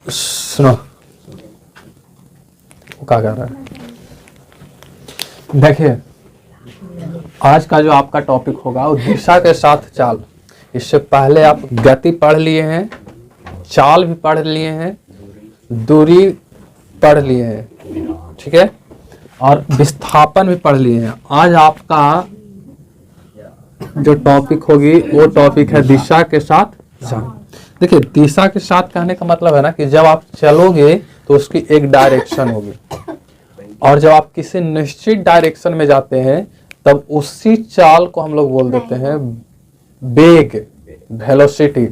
सुनो वो क्या कर रहा है। देखिए आज का जो आपका टॉपिक होगा वो दिशा के साथ चाल। इससे पहले आप गति पढ़ लिए हैं, चाल भी पढ़ लिए हैं, दूरी पढ़ लिए हैं, ठीक है, और विस्थापन भी पढ़ लिए हैं। आज आपका जो टॉपिक होगी वो टॉपिक है दिशा के साथ चाल। देखिए दिशा के साथ कहने का मतलब है ना कि जब आप चलोगे तो उसकी एक डायरेक्शन होगी, और जब आप किसी निश्चित डायरेक्शन में जाते हैं तब उसी चाल को हम लोग बोल देते हैं वेग, वेलोसिटी।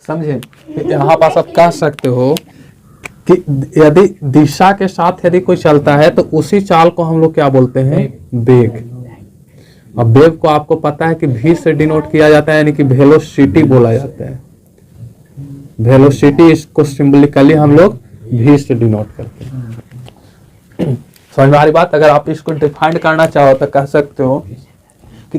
समझे? यहाँ पास आप कह सकते हो कि यदि दिशा के साथ यदि कोई चलता है तो उसी चाल को हम लोग क्या बोलते हैं? वेग। अब वेग को आपको पता है कि v से डिनोट किया जाता है, यानी कि वेलोसिटी बोला जाता है। वेलोसिटी इसको सिंबलिकली हम लोग v से डिनोट करते हैं। समझ में आ रही बात? अगर आप इसको डिफाइन करना चाहो तो कह सकते हो कि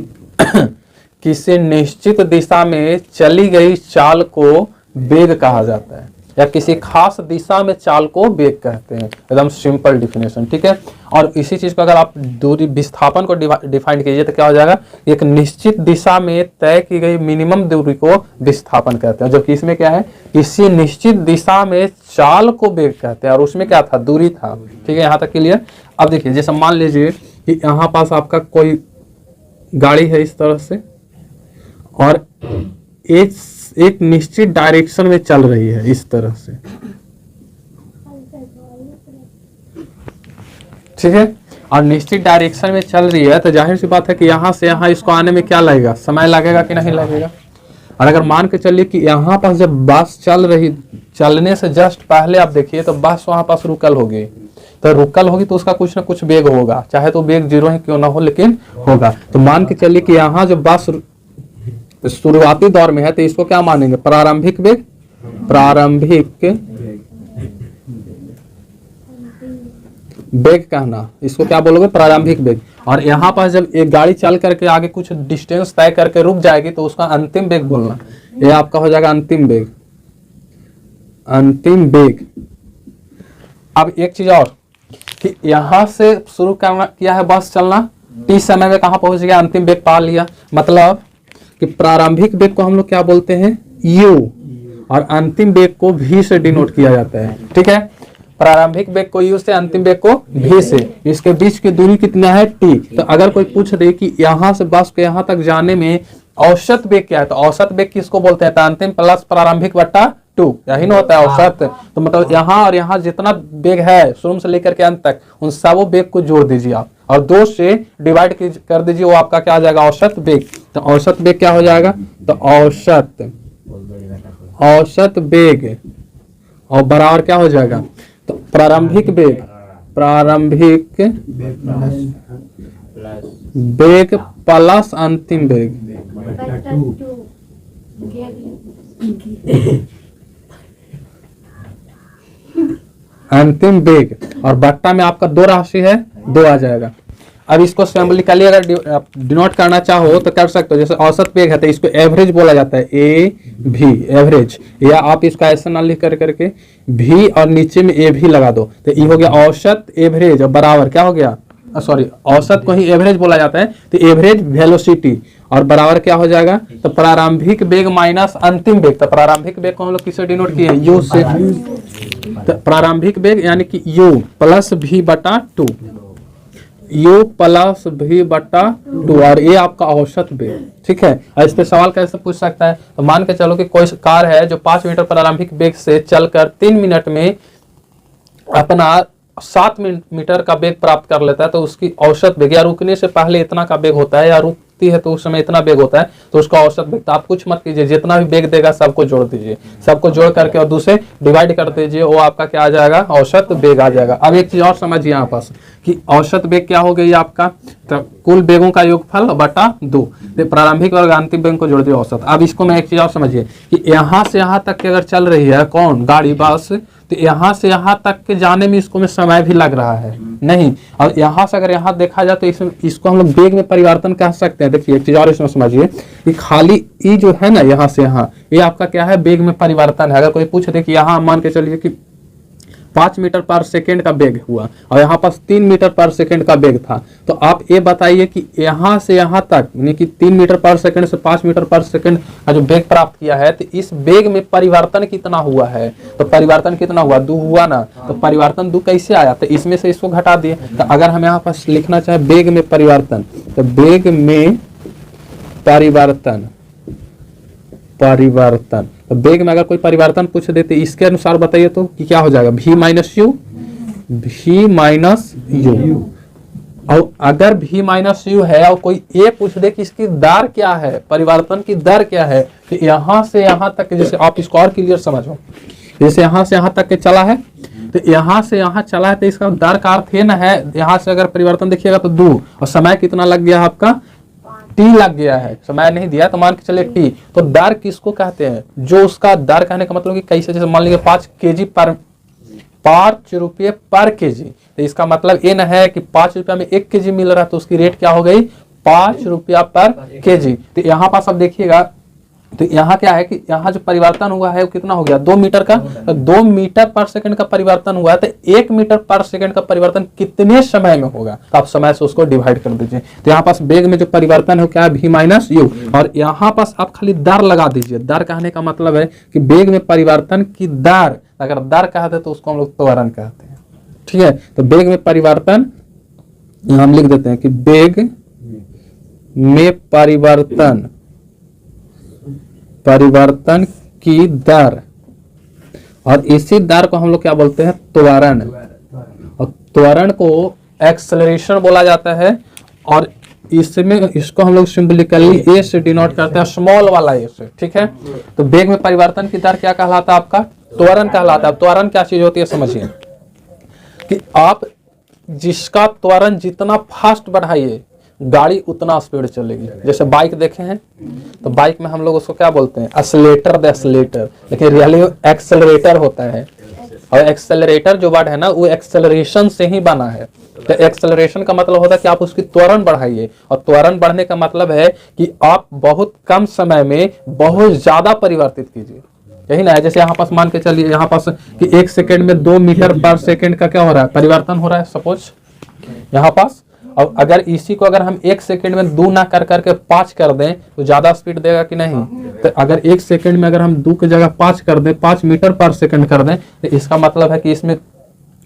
किसी निश्चित दिशा में चली गई चाल को वेग कहा जाता है, या किसी खास दिशा में चाल को वेग कहते हैं। एकदम सिंपल डिफिनेशन, ठीक है। और इसी चीज को अगर आप दूरी विस्थापन को डिफाइन कीजिए तो क्या हो जाएगा? एक निश्चित दिशा में तय की गई मिनिमम दूरी को विस्थापन कहते हैं, जबकि इसमें क्या है? किसी निश्चित दिशा में चाल को वेग कहते हैं, और उसमें क्या था? दूरी था। ठीक है, यहाँ तक क्लियर? अब देखिए जैसे मान लीजिए कि यहाँ पास आपका कोई गाड़ी है इस तरह से, और एक निश्चित डायरेक्शन में चल रही है इस तरह से, ठीक है, और निश्चित डायरेक्शन में चल रही है तो जाहिर सी बात है कि यहाँ से यहाँ इसको आने में क्या लगेगा? समय लगेगा कि नहीं लगेगा? और अगर मान के चलिए कि यहाँ पास जब बस चलने से जस्ट पहले आप देखिए तो बस वहां पास रुकल होगी, तो रुकल होगी तो उसका कुछ ना कुछ वेग होगा, चाहे तो वेग जीरो ही क्यों ना हो, लेकिन होगा। तो मान के चलिए कि यहाँ जो बस शुरुआती दौर में है तो इसको क्या मानेंगे? प्रारंभिक वेग। प्रारंभिक वेग कहना, इसको क्या बोलोगे? प्रारंभिक वेग। और यहाँ पर जब एक गाड़ी चल करके आगे कुछ डिस्टेंस तय करके रुक जाएगी तो उसका अंतिम वेग बोलना, ये आपका हो जाएगा अंतिम वेग। अंतिम वेग। अब एक चीज और कि यहाँ से शुरू करना किया है बस चलना, t समय में कहाँ पहुंच गया? अंतिम वेग पा लिया। मतलब कि प्रारंभिक वेग को हम लोग क्या बोलते हैं? u, और अंतिम वेग को v से डिनोट किया जाता है। ठीक है, प्रारंभिक वेग को u से, अंतिम वेग को v से। इसके बीच की दूरी कितना है? t। तो अगर कोई पूछ दे कि यहाँ से बस के यहाँ तक जाने में औसत वेग क्या है, तो औसत वेग किसको बोलते हैं? तो अंतिम प्लस प्रारंभिक बट्टा 2, यही ना होता है औसत। तो मतलब यहाँ और यहाँ जितना वेग है शुरू से लेकर के अंत तक, उन सब वेग को जोड़ दीजिए आप और 2 से डिवाइड कर दीजिए, वो आपका क्या आ जाएगा? औसत वेग। तो औसत वेग क्या हो जाएगा? तो औसत वेग और बराबर क्या हो जाएगा? तो प्रारंभिक वेग, प्रारंभिक वेग प्लस अंतिम वेग। अंतिम वेग और बट्टा में आपका 2 राशि है, 2 आ जाएगा। अब इसको सिंबलिकली अगर डिनोट करना चाहो तो कर सकते हो। जैसे औसत वेग है तो इसको एवरेज बोला जाता है, ए भी, एवरेज। या आप इसका ऐसा ना लिख करके भी और नीचे में ए भी लगा दो, तो ये हो गया औसत एवरेज, और बराबर क्या हो गया? सॉरी, औसत को ही एवरेज बोला जाता है, तो एवरेज वेलोसिटी, और बराबर क्या हो जाएगा? तो प्रारंभिक वेग माइनस अंतिम वेग। तो प्रारंभिक वेग को हम लोग किससे डिनोट किए हैं? u से। तो प्रारंभिक वेग यानी कि u प्लस v बटा 2, u प्लस v बटा 2, और ये आपका औसत वेग। ठीक है, और इस पे सवाल कैसे पूछ सकता है? तो मान के चलो कि कोई कार है जो 5 मीटर प्रारंभिक वेग से चलकर 3 मिनट में अपना 7 मीटर का वेग प्राप्त कर लेता है, तो उसकी औसत वेग, या रुकने से पहले इतना का वेग होता है, या रुकती है तो उस समय इतना वेग होता है, तो उसका औसत वेग। तो आप कुछ मत कीजिए, जितना भी वेग देगा सबको जोड़ दीजिए, सबको जोड़ करके और 2 से डिवाइड कर दीजिए, वो आपका क्या आ जाएगा? औसत वेग आ जाएगा। अब एक चीज और समझिए यहाँ पास कि औसत वेग क्या हो गई आपका? तो कुल वेगों का योगफल बटा 2, प्रारंभिक और अंतिम वेग को जोड़ दिए औसत। अब इसको मैं एक चीज और समझिए कि यहाँ से यहाँ तक की अगर चल रही है कौन? गाड़ी, बस, तो यहाँ से यहाँ तक के जाने में इसको में समय भी लग रहा है नहीं। और यहाँ से अगर यहाँ देखा जाए तो इसको हम लोग वेग में परिवर्तन कह सकते हैं। देखिए एक चीज और इसमें समझिए कि खाली ई जो है ना यहाँ से यहाँ, ये आपका क्या है, वेग में परिवर्तन है। अगर कोई पूछ दे कि यहाँ मान के चलिए कि 5 मीटर पर सेकेंड का वेग हुआ और यहाँ पास 3 मीटर पर सेकेंड का वेग था, तो आप ये बताइए कि यहाँ से यहाँ तक यानी कि 3 मीटर पर सेकेंड से 5 मीटर पर सेकेंड का जो वेग प्राप्त किया है, तो इस वेग में परिवर्तन कितना हुआ है, तो परिवर्तन कितना हुआ, 2 हुआ ना। तो परिवर्तन 2 कैसे आया, तो इसमें से इसको घटा दिए। तो अगर हम यहाँ पास लिखना चाहे वेग में परिवर्तन, तो वेग में परिवर्तन तो वेग में अगर कोई परिवर्तन पूछ देते इसके अनुसार बताइए तो कि क्या हो जाएगा, v माइनस यू। और अगर v माइनस यू है और कोई ए पूछ दे कि इसकी दर क्या है, परिवर्तन की दर क्या है, तो यहाँ से यहाँ तक, जैसे आप इसको और क्लियर समझो, जैसे यहाँ से यहाँ तक के चला है, तो यहाँ से यहाँ चला है, तो इसका दर का अर्थ है ना है, यहाँ से अगर परिवर्तन देखिएगा तो 2, और समय कितना लग गया आपका, टी लग गया है, समय नहीं दिया तो मान के चले टी। तो दर किसको कहते हैं, जो उसका दर कहने का मतलब कि कैसे, जैसे मान लीजिए 5 रुपये पर केजी, तो इसका मतलब ये न है कि 5 रुपया में 1 केजी मिल रहा है, तो उसकी रेट क्या हो गई, 5 रुपया पर केजी। तो यहाँ पास अब देखिएगा, तो यहाँ क्या है कि यहाँ जो परिवर्तन हुआ है वो कितना हो गया, 2 मीटर का। तो 2 मीटर पर सेकंड का परिवर्तन हुआ है, तो 1 मीटर पर सेकंड का परिवर्तन कितने समय में होगा, तो आप समय से उसको डिवाइड कर दीजिए। तो यहाँ पास वेग में जो परिवर्तन है क्या है, v माइनस यू, और यहाँ पास आप खाली दर लगा दीजिए। दर कहने का मतलब है कि वेग में परिवर्तन की दर, अगर दर कहते तो उसको हम लोग त्वरण कहते हैं, ठीक है। तो वेग में परिवर्तन यहाँ हम लिख देते हैं कि वेग में परिवर्तन की दर, और इसी दर को हम लोग क्या बोलते हैं, त्वरण। और त्वरण को एक्सेलरेशन बोला जाता है, और इसमें इसको हम लोग सिंबलिकली ए से डिनोट करते हैं, स्मॉल वाला ए से, ठीक है। तो वेग में परिवर्तन की दर क्या कहलाता है आपका, त्वरण कहलाता है। त्वरण क्या चीज होती है समझिए, कि आप जिसका त्वरण जितना फास्ट बढ़ाइए गाड़ी उतना स्पीड चलेगी। जैसे बाइक देखे हैं, तो बाइक में हम लोग उसको क्या बोलते हैं, एक्सेलेरेटर, लेकिन रियली एक्सेलरेटर होता है। और एक्सेलरेटर जो वर्ड है ना, वो एक्सेलरेशन से ही बना है। तो एक्सेलरेशन का मतलब होता है कि आप उसकी त्वरण बढ़ाइए, और त्वरण बढ़ने का मतलब है कि आप बहुत कम समय में बहुत ज्यादा परिवर्तित कीजिए, यही ना है। जैसे यहाँ पास मान के चलिए, यहाँ पास कि 1 सेकेंड में 2 मीटर पर सेकेंड का क्या हो रहा है, परिवर्तन हो रहा है सपोज यहाँ पास। और अगर इसी को अगर हम 1 सेकेंड में 2 ना कर करके 5 कर दें तो ज्यादा स्पीड देगा कि नहीं। तो अगर 1 सेकेंड में अगर हम 2 की जगह 5 कर दें, 5 मीटर पर सेकेंड कर दें, तो इसका मतलब है कि इसमें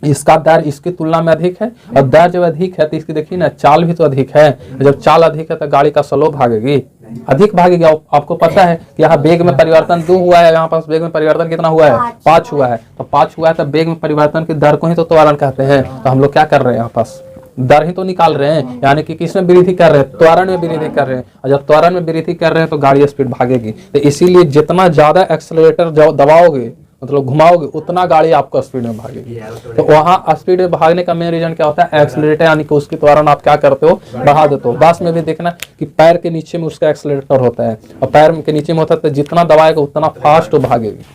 इसका दर इसकी तुलना में अधिक है, और दर जब अधिक है तो इसकी देखिए ना चाल भी तो अधिक है। जब चाल अधिक है तो गाड़ी का स्लो भागेगी, अधिक भागेगी। आपको पता है कि यहाँ वेग में परिवर्तन 2 हुआ है, यहाँ पास वेग में परिवर्तन कितना हुआ है, 5 हुआ है। तो 5 हुआ है तो वेग में परिवर्तन की दर को ही तो त्वरण कहते हैं। तो हम लोग क्या कर रहे हैं, यहाँ पास दर ही तो निकाल रहे हैं, यानी कि किसमें वृद्धि कर रहे हैं, त्वरण में वृद्धि कर रहे हैं। और जब त्वरण में वृद्धि कर रहे हैं तो गाड़ी स्पीड भागेगी। तो इसीलिए जितना ज्यादा एक्सेलरेटर दबाओगे, मतलब घुमाओगे, उतना गाड़ी आपको स्पीड में भागेगी। तो वहाँ स्पीड में भागने का मेन रीजन क्या होता है, एक्सेलरेटर, यानी कि उसकी त्वरण आप क्या करते हो, बढ़ा देते हो। बस में भी देखना कि पैर के नीचे में उसका एक्सेलरेटर होता है, और पैर के नीचे में होता है, तो जितना दबाएगा उतना फास्ट भागेगी,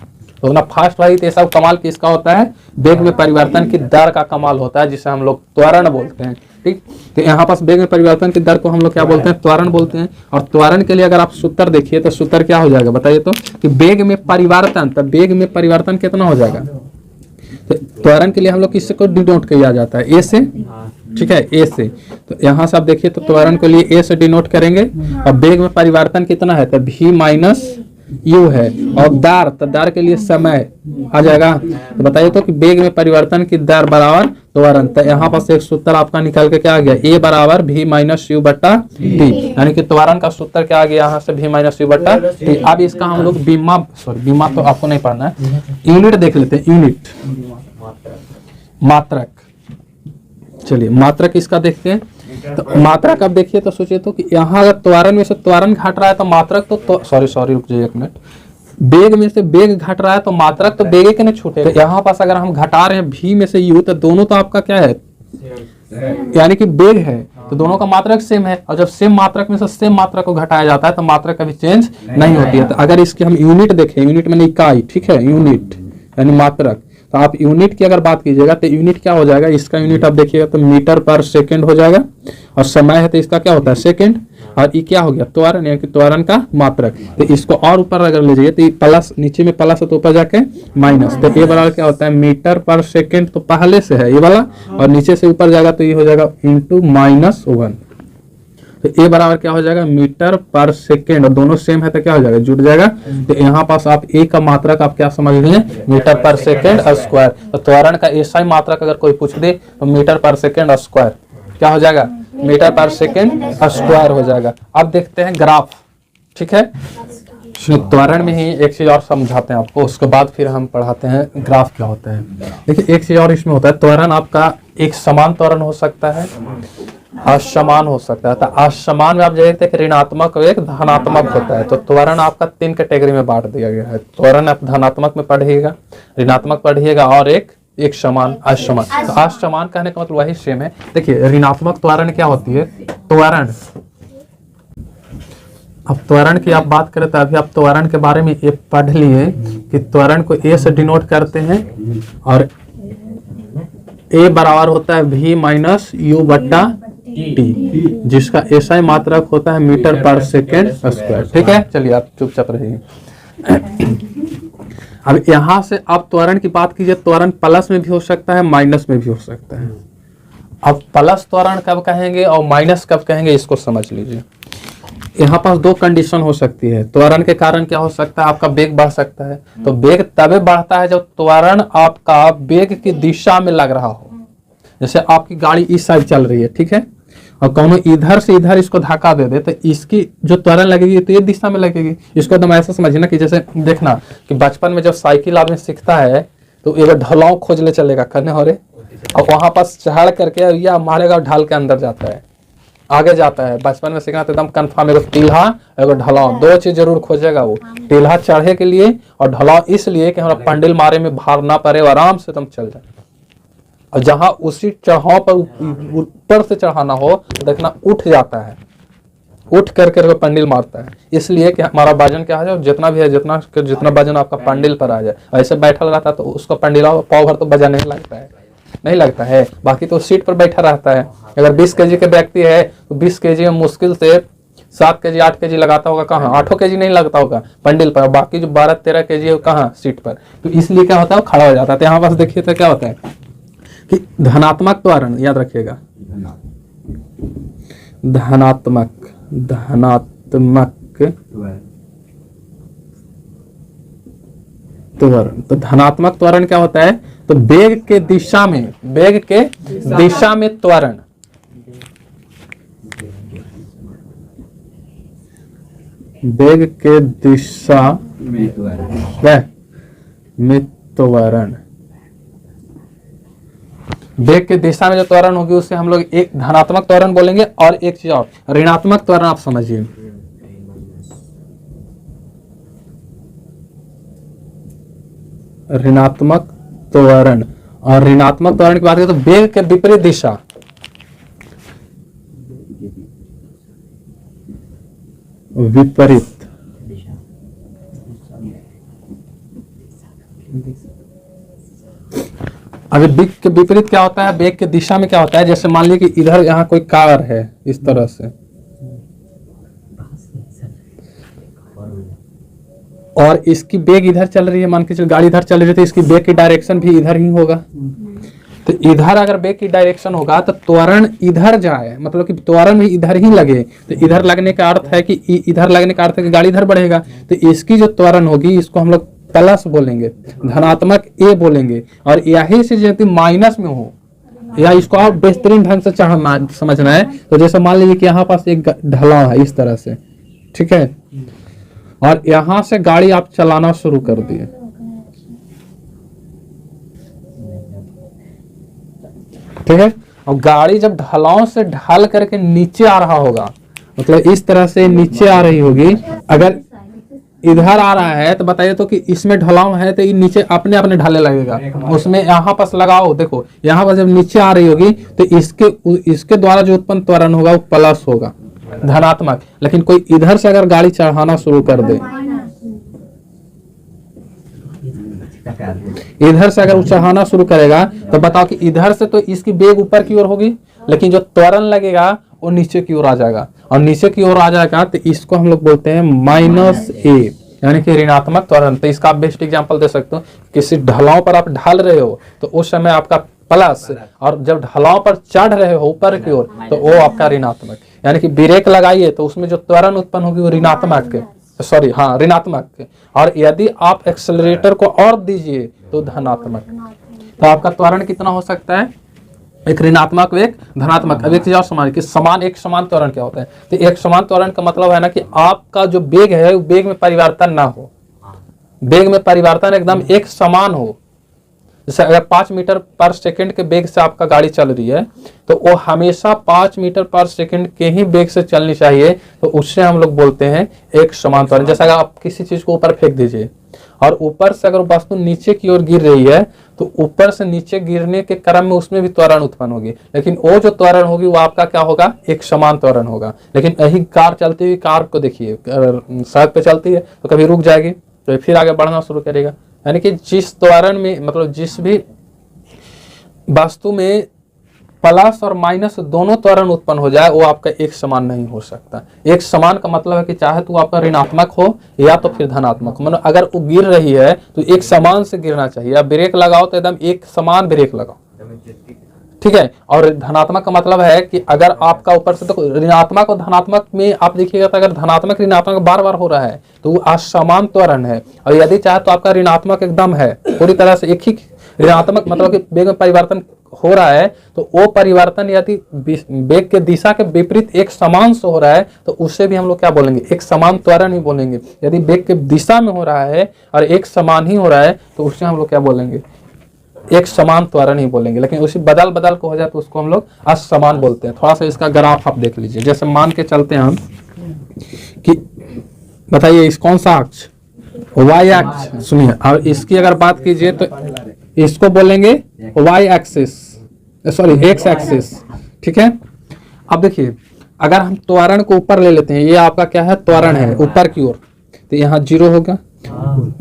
उतना फास्ट भागी। तो ये सब कमाल किसका होता है, वेग में परिवर्तन की दर का कमाल होता है, जिसे हम लोग त्वरण बोलते हैं, ठीक। तो यहाँ पास वेग में परिवर्तन की दर को हम लोग क्या बोलते हैं, त्वरण बोलते हैं। और त्वरण के लिए अगर आप सूत्र देखिए तो सूत्र क्या हो जाएगा बताइए तो, कि वेग में परिवर्तन, तो वेग में परिवर्तन कितना हो जाएगा। तो त्वरण के लिए हम लोग किससे को डिनोट किया जाता है, ए से, ठीक है, ए से। तो यहाँ से आप देखिए तो त्वरण के लिए ए से डिनोट करेंगे, और वेग में परिवर्तन कितना है, तो v माइनस यू है, और दर, तो दर के लिए समय आ जाएगा। तो बताइए तो कि वेग में परिवर्तन की दर बराबर त्वरण। तो यहाँ पर एक सूत्र आपका निकल के क्या आ गया, ए बराबर v माइनस यू बट्टा टी, यानी कि त्वरण का सूत्र क्या आ गया यहाँ से, v माइनस यू बट्टा टी। अब इसका हम लोग बीमा तो आपको नहीं पढ़ना है, यूनिट देख लेते हैं, यूनिट मात्रक। चलिए मात्रक इसका देखते हैं। तो मात्रक अब देखिए तो सोचिए तो कि यहाँ अगर त्वरण में से त्वरण घट रहा है तो मात्रक तो सॉरी रुक जाइए 1 मिनट, वेग में से वेग घट रहा है तो मात्रक तो वेग के नहीं छूटे। तो यहाँ पास अगर हम घटा रहे हैं v में से u, तो दोनों तो आपका क्या है, यानी कि वेग है, तो दोनों का मात्रक सेम है। और जब सेम मात्रक में से सेम मात्रक को घटाया जाता है तो मात्रक कभी चेंज नहीं होती है। तो अगर इसकी हम यूनिट देखें, यूनिट में इकाई, ठीक है, यूनिट यानी मात्रक, तो आप यूनिट की अगर बात कीजिएगा तो यूनिट क्या हो जाएगा, इसका यूनिट आप देखिएगा तो मीटर पर सेकंड हो जाएगा, और समय है तो इसका क्या होता है सेकंड, और ये क्या हो गया त्वरण, यानी कि त्वरण का मात्रक। तो इसको और ऊपर अगर ले जाइए तो ये प्लस, नीचे में प्लस है तो ऊपर जाके माइनस, तो ये वाला क्या होता है मीटर पर सेकंड, तो पहले से है ये वाला, और नीचे से ऊपर जाएगा तो ये हो जाएगा इंटू -1, तो ए बराबर क्या हो जाएगा मीटर पर सेकेंड, और दोनों सेम है तो क्या हो जाएगा जुड़ जाएगा। तो यहाँ पास आप ए का मात्रक आप क्या समझ रहे हैं, मीटर पर सेकेंड स्क्वायर। तो त्वरण का ऐसा ही मात्रक अगर कोई पूछ दे तो मीटर पर सेकेंड स्क्वायर क्या हो जाएगा, मीटर पर सेकेंड स्क्वायर हो जाएगा। अब देखते हैं ग्राफ, ठीक है। त्वरण में ही एक चीज और समझाते हैं आपको, उसके बाद फिर हम पढ़ाते हैं ग्राफ क्या होता है। देखिए एक चीज और इसमें होता है, त्वरण आपका एक समान त्वरण हो सकता है, असमान हो सकता है। तो असमान में आप देखते हैं ऋणात्मक और एक धनात्मक होता है। तो त्वरण आपका 3 कैटेगरी में बांट दिया गया है। त्वरण आप धनात्मक में पढ़िएगा, ऋणात्मक पढ़िएगा, और एक समान असमान। तो असमान कहने का मतलब वही सेम है। देखिए ऋणात्मक त्वरण क्या होती है, त्वरण, अब त्वरण की आप बात करें तो अभी आप त्वरण के बारे में ये पढ़ लिए कि त्वरण को ए से डिनोट करते हैं, और ए बराबर होता है v माइनस यू बट्टा टी, जिसका ऐसा मात्रक होता है मीटर पर सेकेंड स्क्वायर। ठीक है, चलिए आप चुपचाप रहिए। अब यहां से आप त्वरण की बात कीजिए, त्वरण प्लस में भी हो सकता है, माइनस में भी हो सकता है। अब प्लस त्वरण कब कहेंगे और माइनस कब कहेंगे, इसको समझ लीजिए। यहाँ पास 2 कंडीशन हो सकती है। त्वरण के कारण क्या हो सकता है, आपका वेग बढ़ सकता है। तो वेग तभी बढ़ता है जब त्वरण आपका वेग की दिशा में लग रहा हो। जैसे आपकी गाड़ी इस साइड चल रही है, ठीक है, और कौनो इधर से इधर इसको धक्का दे दे तो इसकी जो त्वरण लगेगी तो ये दिशा में लगेगी। इसको एकदम ऐसा समझिए ना कि जैसे देखना कि बचपन में जब साइकिल आदमी सीखता है तो एक ढलाव खोज ले चलेगा करने हो रहे, और वहां पास चढ़ करके या मारेगा, ढाल के अंदर जाता है, आगे जाता है। बचपन में सीखना तो एकदम कन्फर्म, एगो टील्हा एगो ढलाव, 2 चीज जरूर खोजेगा वो। टील्हा चढ़े के लिए और ढलाव इसलिए कि हमारा पंडिल मारे में भार ना पड़े और आराम से एकदम चल जाए। और जहां उसी चढ़ाव पर ऊपर से चढ़ाना हो देखना उठ जाता है, उठ करके पंडिल मारता है, इसलिए कि हमारा वजन क्या है, जितना भी है जितना वजन आपका पंडिल पर आ जाए। ऐसे बैठल रहता है तो उसका पंडिला पाव भर तो वजन नहीं लगता है, नहीं लगता है। बाकी तो सीट पर बैठा रहता है। अगर 20 केजी के व्यक्ति है तो 20 केजी में मुश्किल से 7 केजी 8 केजी लगाता होगा, कहाँ 8 केजी नहीं लगता होगा पंडिल पर, बाकी जो 12-13 केजी है कहाँ सीट पर। तो इसलिए क्या होता है, खड़ा हो जाता है। तो यहाँ पास देखिए तो क्या होता है कि धनात्मक त्वरण, याद रखिएगा, धनात्मक त्वरण। तो धनात्मक त्वरण क्या होता है, तो वेग के दिशा में त्वरण, वेग के दिशा में त्वरण, वेग के दिशा में जो त्वरण होगी उससे हम लोग एक धनात्मक त्वरण बोलेंगे। और एक चीज और, ऋणात्मक त्वरण आप समझिए। ऋणात्मक त्वरण, और ऋणात्मक त्वरण की बात करें तो वेग के विपरीत दिशा, विपरीत, अभी वेग के विपरीत क्या होता है, वेग के दिशा में क्या होता है, जैसे मान लीजिए कि इधर यहाँ कोई कार है इस तरह से, और इसकी वेग इधर चल रही है, मान के चल गाड़ी इधर चल रही है तो इसकी वेग की डायरेक्शन भी इधर ही होगा। तो इधर अगर वेग की डायरेक्शन होगा तो त्वरण इधर जाए, मतलब कि त्वरण भी इधर ही लगे। तो इधर लगने का अर्थ है कि इधर लगने का अर्थ है कि गाड़ी इधर बढ़ेगा। तो इसकी जो त्वरण होगी इसको हम लोग प्लस बोलेंगे, धनात्मक ए बोलेंगे। और यही से यदि माइनस में हो, या इसको आप बेहतरीन ढंग से समझना है तो जैसे मान लीजिए कि यहाँ पास एक ढलाव है इस तरह से, ठीक है, और यहां से गाड़ी आप चलाना शुरू कर दिए, ठीक है, और गाड़ी जब ढलाव से ढाल करके नीचे आ रहा होगा, मतलब इस तरह से नीचे आ रही होगी। अगर इधर आ रहा है तो बताइए तो कि इसमें ढलाव है तो ये नीचे अपने अपने ढाले लगेगा, उसमें यहाँ पास लगाओ, देखो यहाँ पर जब नीचे आ रही होगी तो इसके द्वारा जो उत्पन्न त्वरण होगा वो प्लस होगा, धनात्मक। लेकिन कोई इधर से अगर गाड़ी चढ़ाना शुरू कर दे, इधर से अगर चढ़ाना शुरू करेगा तो बताओ कि इधर से तो इसकी बेग ऊपर की ओर होगी, लेकिन जो त्वरण लगेगा वो नीचे की ओर आ जाएगा, और नीचे की ओर आ जाएगा तो इसको हम लोग बोलते हैं -a, यानी कि ऋणात्मक त्वरण। तो इसका आप बेस्ट एग्जांपल दे सकते हो, किसी ढलाव पर आप ढाल रहे हो तो उस समय आपका प्लस, और जब ढलाव पर चढ़ रहे हो ऊपर की ओर तो वो आपका ऋणात्मक। यानी कि ब्रेक लगाइए तो उसमें जो त्वरण उत्पन्न होगी वो ऋणात्मक ऋणात्मक, और यदि आप एक्सेलरेटर को और दीजिए तो धनात्मक। तो आपका त्वरण कितना हो सकता है, एक ऋणात्मक एक धनात्मक। अब एक चीज और समझ कि एक समान त्वरण क्या होता है। तो एक समान त्वरण का मतलब है ना कि आपका जो वेग है वो वेग में परिवर्तन ना हो, वेग में परिवर्तन एकदम एक समान हो। जैसे अगर 5 मीटर पर सेकंड के वेग से आपका गाड़ी चल रही है तो वो हमेशा 5 मीटर पर सेकंड के ही वेग से चलनी चाहिए, तो उससे हम लोग बोलते हैं एक समान त्वरण। जैसे अगर आप किसी चीज को ऊपर फेंक दीजिए और ऊपर से अगर वस्तु नीचे की ओर गिर रही है तो ऊपर से नीचे गिरने के क्रम में उसमें भी त्वरण उत्पन्न होगी, लेकिन वो जो त्वरण होगी वो आपका क्या होगा, एक समान त्वरण होगा। लेकिन यही कार चलती हुई, कार को देखिए सड़क पे चलती है तो कभी रुक जाएगी तो फिर आगे बढ़ना शुरू करेगा। यानी कि जिस त्वरण में, मतलब जिस भी वस्तु में प्लस और माइनस दोनों त्वरण उत्पन्न हो जाए वो आपका एक समान नहीं हो सकता। एक समान का मतलब है कि चाहे तो आपका ऋणात्मक हो या तो फिर धनात्मक। मतलब अगर वो गिर रही है तो एक समान से गिरना चाहिए। आप ब्रेक लगाओ तो एकदम एक समान ब्रेक लगाओ, ठीक है। और धनात्मक का मतलब है कि अगर आपका ऊपर से, तो ऋणात्मक और धनात्मक में आप देखिएगा तो अगर धनात्मक ऋणात्मक बार बार हो रहा है तो वो असमान त्वरण है, और यदि चाहे तो आपका ऋणात्मक एकदम है पूरी तरह से एक ही ऋणात्मक, मतलब कि वेग में परिवर्तन हो रहा है तो वो परिवर्तन यदि वेग के दिशा के विपरीत एक समान से हो रहा है तो उससे भी हम लोग क्या बोलेंगे, एक समान त्वरण ही बोलेंगे। यदि वेग के दिशा में हो रहा है और एक समान ही हो रहा है तो उससे हम लोग क्या बोलेंगे, एक समान त्वरण ही बोलेंगे। लेकिन उसी बदल बदल को हो जाए तो उसको हम लोग असमान बोलते हैं। थोड़ा सा इसका ग्राफ आप देख लीजिए। जैसे मान के चलते हैं हम कि बताइए इस कौन सा अक्ष, वाई अक्ष, सुनिए। और इसकी अगर बात कीजिए तो इसको बोलेंगे Y axis, sorry X axis, ठीक है। अब देखिए अगर हम त्वरण को ऊपर ले लेते हैं, ये आपका क्या है, त्वरण है ऊपर की ओर, तो यहाँ 0 होगा,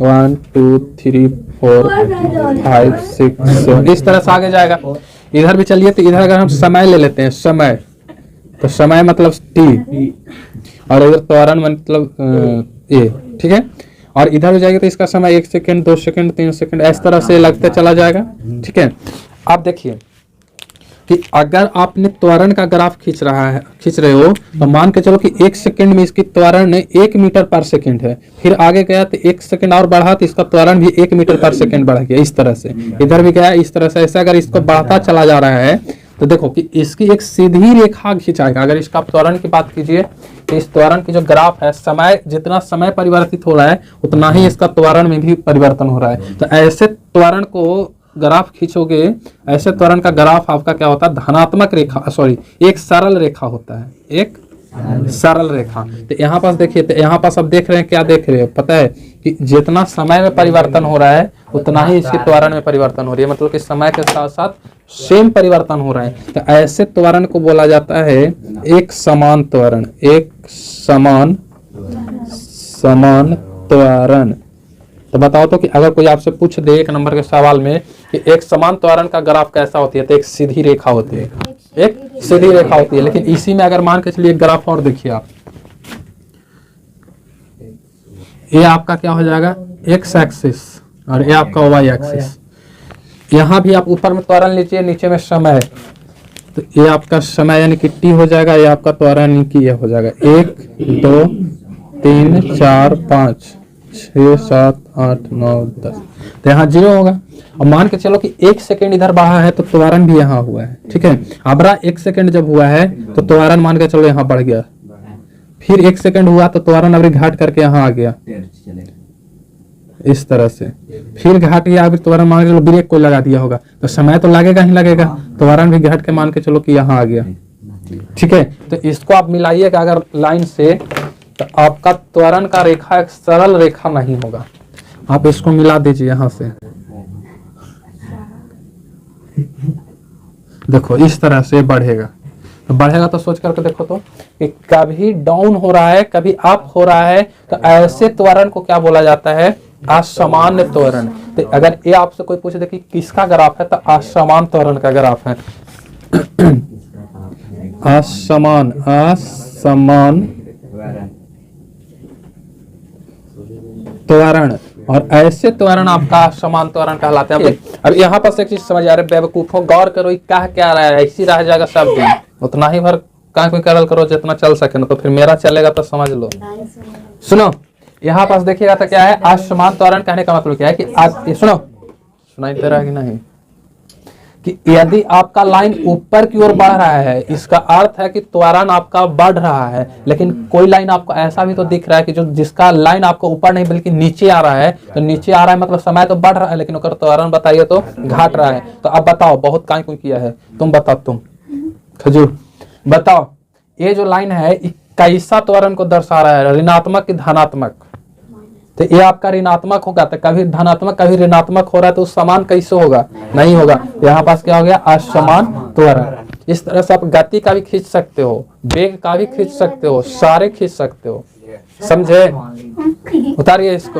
1 2 3 4 5 6 7 इस तरह से आगे जाएगा। इधर भी चलिए तो इधर अगर हम समय ले लेते हैं, समय, तो समय मतलब t, और इधर त्वरण मतलब a, ठीक है। और इधर हो जाएगा तो इसका समय 1 सेकंड 2 सेकंड 3 सेकंड इस तरह से लगते चला जाएगा, ठीक है। आप देखिए कि अगर आपने त्वरण का ग्राफ खींच रहे हो तो मान के चलो कि 1 सेकंड में इसकी त्वरण 1 मीटर पर सेकंड है, फिर आगे गया तो 1 सेकंड और बढ़ा तो इसका त्वरण भी 1 मीटर पर सेकंड बढ़ गया, इस तरह से। इधर भी गया इस तरह से। ऐसे अगर इसको बढ़ता चला जा रहा है तो देखो कि इसकी एक सीधी रेखा खिंचाएगा। अगर इसका त्वरण की बात कीजिए तो इस त्वरण की जो ग्राफ है, समय जितना समय परिवर्तित हो रहा है उतना ही इसका त्वरण में भी परिवर्तन हो रहा है। तो ऐसे त्वरण को ग्राफ खींचोगे, ऐसे त्वरण का ग्राफ आपका क्या होता है, धनात्मक रेखा, सॉरी एक सरल रेखा होता है, एक सरल रेखा। तो यहाँ पास देखिए, तो यहाँ पास आप देख रहे हैं, क्या देख रहे हो, पता है कि जितना समय में परिवर्तन हो रहा है उतना ही इसके त्वरण में परिवर्तन हो रही है। मतलब कि समय के साथ साथ सेम परिवर्तन हो रहा है। तो ऐसे त्वरण को बोला जाता है एक समान त्वरण, एक समान त्वरण। तो बताओ तो कि अगर कोई आपसे पूछ दे 1 नंबर के सवाल में कि एक समान त्वरण का ग्राफ कैसा होती है, तो एक सीधी रेखा होती है, एक सीधी रेखा होती है। लेकिन इसी में अगर मान के चलिए एक ग्राफ और देखिए आप, ये आपका क्या हो जाएगा, एक्स एक्सिस, और ये आपका वाई एक्सिस। यहाँ भी आप ऊपर में त्वरण लीजिए, नीचे में समय, तो ये आपका समय यानी कि टी हो जाएगा, ये आपका त्वरण यानी कि ये हो जाएगा 1 2 3 4 5 6 7 8 9 10। तो यहाँ 0 होगा। और मान के चलो कि 1 सेकंड इधर बढ़ा है तो त्वरण भी यहाँ हुआ है, ठीक है। अबरा 1 सेकंड जब हुआ है तो त्वरण मान के चलो यहाँ बढ़ गया, फिर 1 सेकंड हुआ तो त्वरण अभी घाट करके यहाँ आ गया, इस तरह से। फिर घाट गया, अभी त्वरण मान के चलो ब्रेक को लगा दिया होगा तो समय तो लगेगा ही लगेगा, त्वरण भी घाट के मान के चलो कि यहाँ आ गया, ठीक है। तो इसको आप मिलाइएगा अगर लाइन से तो आपका त्वरण का रेखा एक सरल रेखा नहीं होगा। आप इसको मिला दीजिए यहाँ से, देखो इस तरह से बढ़ेगा। तो बढ़ेगा तो सोच करके देखो तो कि कभी डाउन हो रहा है कभी अप हो रहा है, तो ऐसे त्वरण को क्या बोला जाता है, असामान्य त्वरण। तो अगर ये आपसे कोई पूछे कि किसका ग्राफ है, तो असमान त्वरण का ग्राफ है। असमान त्वरण, और ऐसे त्वरण आपका असमान त्वरण कहलाते हैं। अब यहाँ पर एक चीज समझ आ रही है, बेवकूफों गौर करो, क्या रहा है, ऐसी रह जाएगा सब दिन, उतना ही भर कहाँ कोई करल करो जितना चल सके ना, तो फिर मेरा चलेगा तो समझ लो। सुनो यहाँ पास देखिएगा तो क्या है, असमान त्वरण कहने का मतलब क्या है कि आज सुनो, सुनाई दे रहा है कि नहीं, कि यदि आपका लाइन ऊपर की ओर बढ़ रहा है, इसका अर्थ है कि त्वरण आपका बढ़ रहा है। लेकिन कोई लाइन आपको ऐसा भी तो दिख रहा है कि जो जिसका लाइन आपको ऊपर नहीं बल्कि नीचे आ रहा है, तो नीचे आ रहा है मतलब समय तो बढ़ रहा है, लेकिन उसका त्वरण बताइए तो घट रहा है। तो अब बताओ, बहुत काय क्यों किया है, तुम बताओ, तुम खजूर बताओ, ये जो लाइन है कैसा त्वरण को दर्शा रहा है, ऋणात्मक कि धनात्मक? तो ये आपका ऋणात्मक होगा, तो कभी धनात्मक कभी ऋणात्मक हो रहा है, तो समान कैसे होगा, नहीं होगा। यहाँ पास क्या हो गया, असमान त्वरण। इस तरह से आप गति का भी खींच सकते हो, वेग का भी खींच सकते हो, सारे खींच सकते हो, समझे? उतारिए इसको।